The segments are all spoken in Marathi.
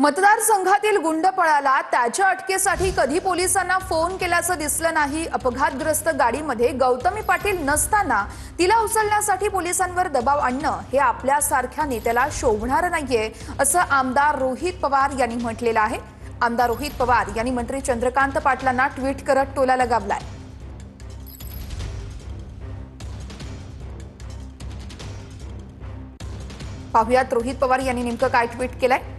मतदारसंघातील गुंड पळाला, त्याच्या अटकेसाठी कधी पोलिसांना फोन केल्याचं दिसलं नाही। अपघातग्रस्त गाडीमध्ये गौतमी पाटील नसताना तिला उचलण्यासाठी पोलिसांवर दबाव आणणं हे आपल्यासारख्या नेत्याला शोभणार नाहीये, असं आमदार रोहित पवार यांनी म्हटलेलं आहे। आमदार रोहित पवार यांनी मंत्री चंद्रकांत पाटलांना ट्विट करत टोला लगावलाय। पाहुयात रोहित पवार यांनी नेमकं काय ट्विट केलंय।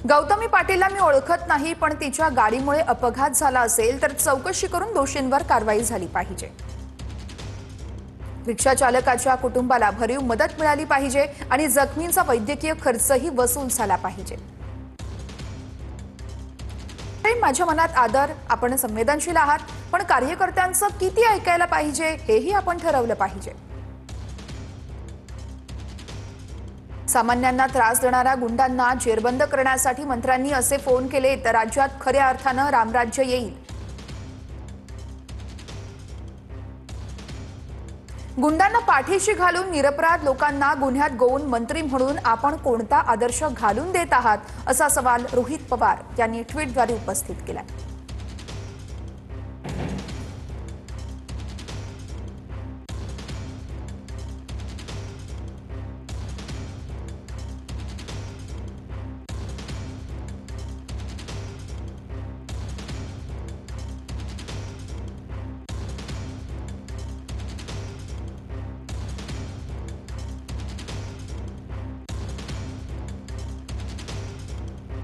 गौतमी पाटीलला मी ओळखत नाही, पण तिच्या गाडीमुळे अपघात झाला असेल तर चौकशी करून दोषींवर कारवाई झाली पाहिजे। रिक्षा चालकाच्या कुटुंबाला भरीव मदत मिळाली पाहिजे आणि जखमींचा वैद्यकीय खर्चही वसूल झाला पाहिजे। माझ्या मनात आदर, आपण संवेदनशील आहात, पण कार्यकर्त्यांचं किती ऐकायला पाहिजे हेही आपण ठरवलं पाहिजे। सामान्यांना त्रास देणाऱ्या गुंडांना जेरबंद करण्यासाठी मंत्र्यांनी असे फोन केले तर राज्यात खऱ्या अर्थानं रामराज्य येईल। गुंडांना पाठीशी घालून निरपराध लोकांना गुन्ह्यात गोवून मंत्री म्हणून आपण कोणता आदर्श घालून देत आहात, असा सवाल रोहित पवार यांनी ट्विटद्वारे उपस्थित केला।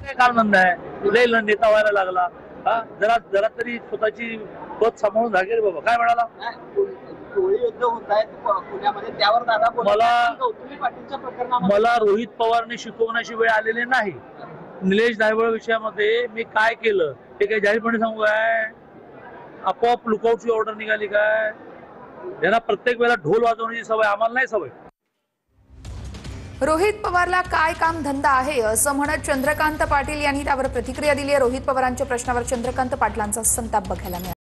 काय म्हणणं आहे, तुला नेता व्हायला लागला, जरा जरा तरी स्वतःची पद सांभाळून घ्या रे बाबा। काय म्हणाला, टोळी युद्ध होत आहेत पुण्यामध्ये, त्यावर दादा गौतमी पाटीलच्या प्रकरणामध्ये मला रोहित पवारने शिकवण्याची वेळ आलेली नाही। निलेश दायवळ विषयामध्ये मी काय केलं ते काही जाहीरपणे सांगू काय? आपोआप लुकआउटची ऑर्डर निघाली काय? यांना प्रत्येक वेळेला ढोल वाजवण्याची सवय, आम्हाला नाही सवय। रोहित पवारला काय काम धंदा आहे असं म्हणत चंद्रकांत पाटील यांनी त्यावर प्रतिक्रिया दिली आहे। रोहित पवारांच्या प्रश्नावर चंद्रकांत पाटलांचा संताप बघायला मिळाला।